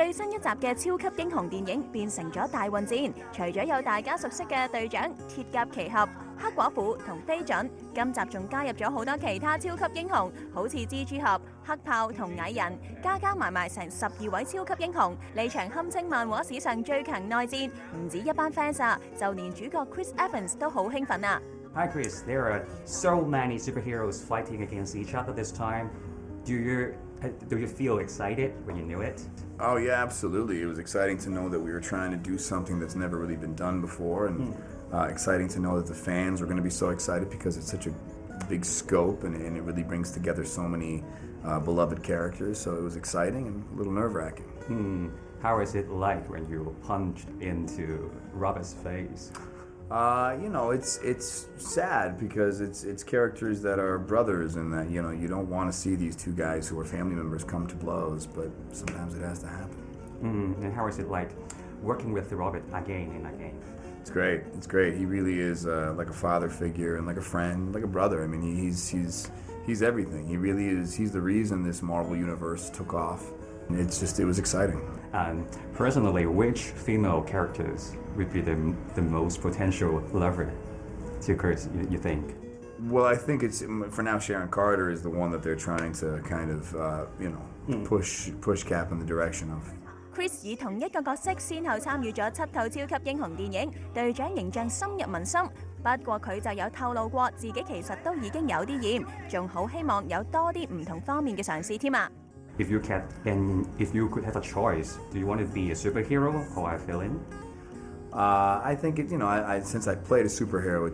最新一集嘅超級英雄電影變成咗大混戰，除咗有大家熟悉嘅隊長、鐵甲奇俠、黑寡婦同飛準，今集仲加入咗好多其他超級英雄，好似蜘蛛俠、黑豹同蟻人，加埋埋成12位超級英雄。呢場堪稱漫畫史上最強內戰，唔止一班 fans 啊，就連主角 Chris Evans 都好興奮啊！ Hi Chris, there are so many superheroes fighting against each other this time. Do you feel excited when you knew it? Oh yeah, absolutely. It was exciting to know that we were trying to do something that's never really been done before, and exciting to know that the fans were going to be so excited because it's such a big scope and it really brings together so many beloved characters. So it was exciting and a little nerve-wracking. How is it like when you punched into Robert's face? It's sad because it's characters that are brothers, and that you don't want to see these two guys who are family members come to blows, but sometimes it has to happen. And how is it like working with Robert again and again? It's great. It's great. He really is like a father figure and like a friend, like a brother. I mean, he's everything. He really is. He's the reason this Marvel universe took off. It was exciting. And personally, which female characters would be the most potential lover to Chris, you think? Well, I think it's, for now, Sharon Carter is the one that they're trying to kind of, push Cap in the direction of. Chris 以同一個角色先後參與咗7套超級英雄電影，隊長形象深入民心。不過佢就有透露過自己其實都已經有啲厭，仲好希望有多啲唔同方面嘅嘗試添啊！ If you could have a choice, do you want to be a superhero or a villain? I think since I played a superhero,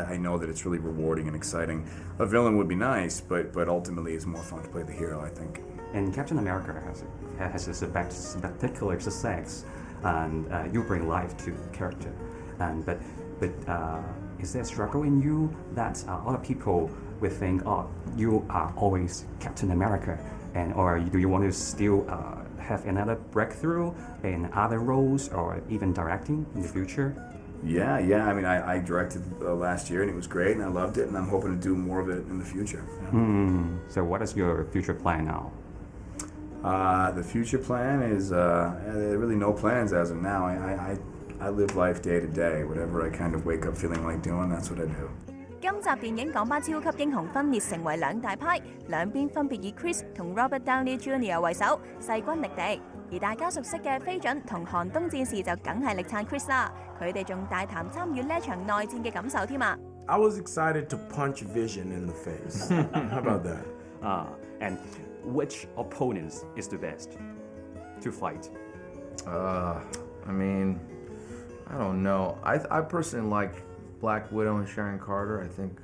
I know that it's really rewarding and exciting. A villain would be nice, but ultimately it's more fun to play the hero, I think. And Captain America has a spectacular success, and you bring life to character. But is there a struggle in you that a lot of people would think, oh, you are always Captain America, or do you want to still have another breakthrough in other roles or even directing in the future? Yeah. I mean, I directed last year and it was great and I loved it, and I'm hoping to do more of it in the future. So what is your future plan now? The future plan is really no plans as of now. I live life day to day. Whatever I kind of wake up feeling like doing, that's what I do. 今集電影講班超級英雄分裂成為兩大派，兩邊分別以 Chris 同 Robert Downey Jr. 為首，勢均力敵。而大家熟悉嘅飛準同寒冬戰士就梗係力撐 Chris 啦，佢哋仲大談參與呢場內戰嘅感受添啊！ I was excited to punch Vision in the face. How about that? And which opponents is the best to fight? I mean, I don't know. I personally like Black Widow and Sharon Carter. I think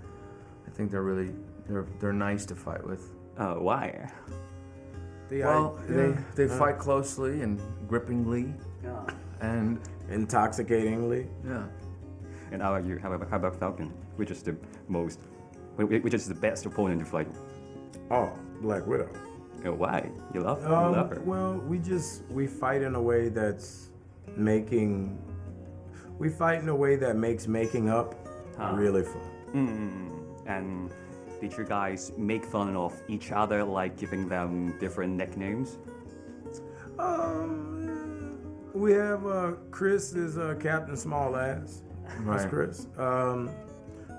they're nice to fight with. Why? They fight closely and grippingly, and Intoxicatingly. yeah. And how about you? How about Falcon? Which is the best opponent to fight? Oh, Black Widow. Why? You love her? Well, we fight in a way that makes making up really fun. And did you guys make fun of each other, like giving them different nicknames? We have Chris is Captain Smallass. That's Right. Chris.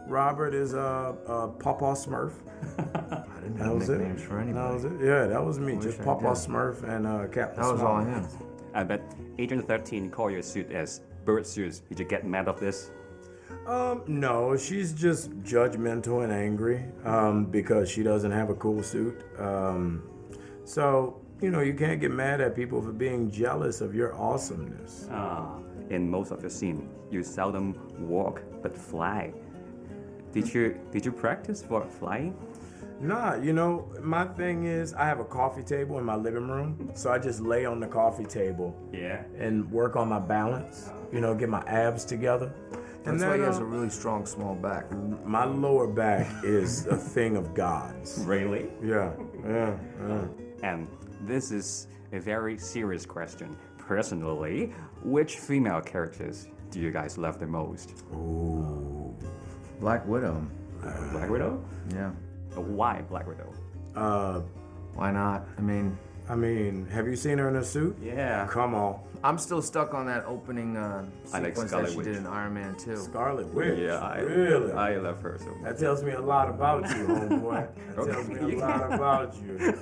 Robert is Pawpaw Smurf. I didn't That have was it. nicknames for anybody. That was it. Yeah, that was me. I Just wish I Pawpaw did. Smurf and Captain That was all Smallass. him. But Agent 13 call your suit as bird suits. Did you get mad of this? No, she's just judgmental and angry because she doesn't have a cool suit. So, you can't get mad at people for being jealous of your awesomeness. In most of your scene, you seldom walk but fly. Did you practice for flying? Nah, my thing is I have a coffee table in my living room, so I just lay on the coffee table and work on my balance, get my abs together. That's why he has a really strong small back. My lower back is a thing of gods. Really? Yeah. And this is a very serious question. Personally, which female characters do you guys love the most? Ooh. Black Widow. Black Widow? Yeah. Why Black Widow? Why not? I mean, I mean, have you seen her in a suit? Yeah. Come on. I'm still stuck on that opening I like sequence that Scarlet she Witch. did in Iron Man 2. Scarlet Witch. Yeah, Really? I love her so much. That tells me a lot about you, homeboy. That tells me a lot about you.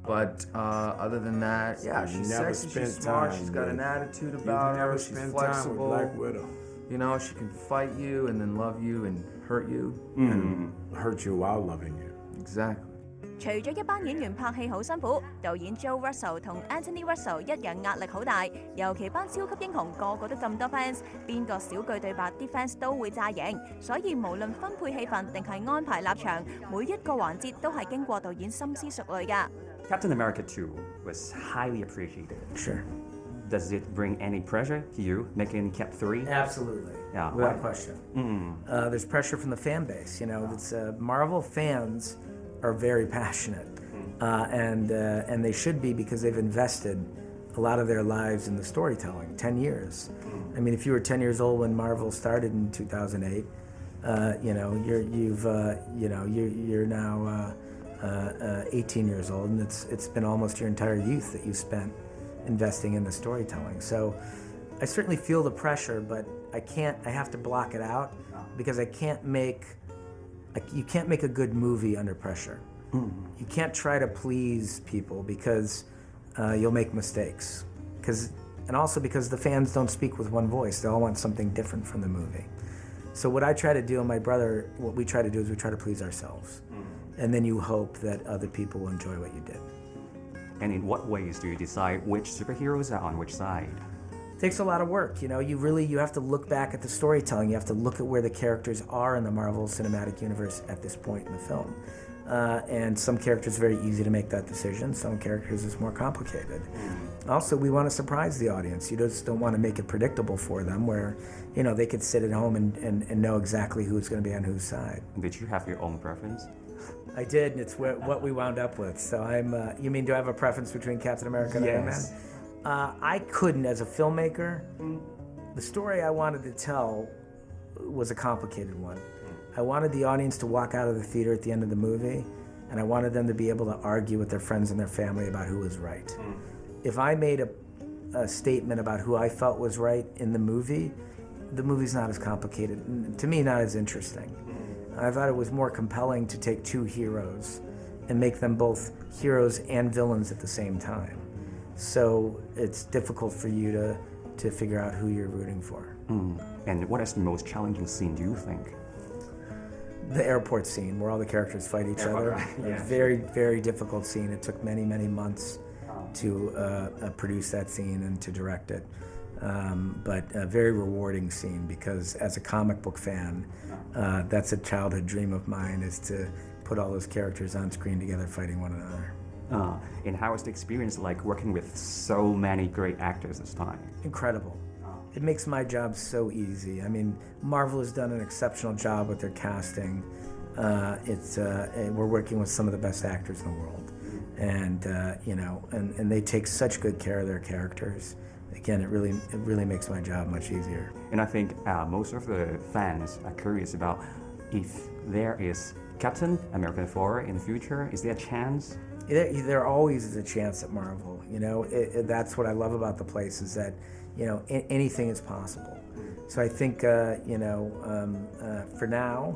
But other than that, yeah, she's never sexy, spent she's smart, time she's got with- an attitude You've about never her, she's spent flexible. time with Black Widow. You know, she can fight you and then love you and hurt you. Hurt you while loving you. Exactly. 除咗一班演員拍戲好辛苦，導演 Joe Russell 同 Anthony Russell 一樣壓力好大。尤其班超級英雄個個都咁多 fans， 邊個少句對白啲 fans 都會炸型。所以無論分配戲份定係安排立場，每一個環節都係經過導演深思熟慮㗎。Captain America 2 was highly appreciated. Sure. Does it bring any pressure to you making Cap 3? Absolutely. Yeah, Without why? question. There's pressure from the fan base. You know, it's Marvel fans are very passionate, and they should be because they've invested a lot of their lives in the storytelling. 10 years. I mean, if you were 10 years old when Marvel started in 2008, you know, you're now 18 years old, and it's been almost your entire youth that you spent investing in the storytelling. So I certainly feel the pressure, but I have to block it out because you can't make a good movie under pressure. You can't try to please people because you'll make mistakes. And also because the fans don't speak with one voice. They all want something different from the movie. So what I try to do, and my brother, what we try to do is we try to please ourselves. And then you hope that other people will enjoy what you did. And in what ways do you decide which superheroes are on which side? Takes a lot of work, you know. You have to look back at the storytelling. You have to look at where the characters are in the Marvel Cinematic Universe at this point in the film. And some characters are very easy to make that decision. Some characters is more complicated. Also, we want to surprise the audience. You just don't want to make it predictable for them where, you know, they could sit at home and know exactly who's going to be on whose side. Did you have your own preference? I did, and it's what we wound up with. So you mean, do I have a preference between Captain America and Iron Man? Yes. I couldn't, as a filmmaker. The story I wanted to tell was a complicated one. I wanted the audience to walk out of the theater at the end of the movie, and I wanted them to be able to argue with their friends and their family about who was right. If I made a statement about who I felt was right in the movie's not as complicated. To me, not as interesting. I thought it was more compelling to take two heroes and make them both heroes and villains at the same time. So it's difficult for you to figure out who you're rooting for. And what is the most challenging scene, do you think? The airport scene where all the characters fight each other. It's a very, very difficult scene. It took many, many months to produce that scene and to direct it. But a very rewarding scene because as a comic book fan, that's a childhood dream of mine, is to put all those characters on screen together fighting one another. And how was the experience like working with so many great actors this time? Incredible. It makes my job so easy. I mean, Marvel has done an exceptional job with their casting. We're working with some of the best actors in the world, and you know, and they take such good care of their characters. Again, it really makes my job much easier. And I think most of the fans are curious about if there is Captain America 4 in the future. Is there a chance? There always is a chance at Marvel. You know, that's what I love about the place, is that, you know, anything is possible. So I think, you know, for now,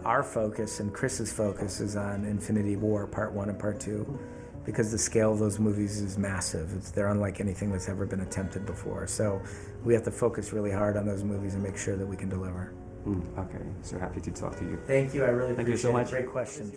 our focus and Chris's focus is on Infinity War Part 1 and Part 2, because the scale of those movies is massive. They're unlike anything that's ever been attempted before. So we have to focus really hard on those movies and make sure that we can deliver. Okay, so happy to talk to you. Thank you. I really Thank you appreciate so much. it. Great questions.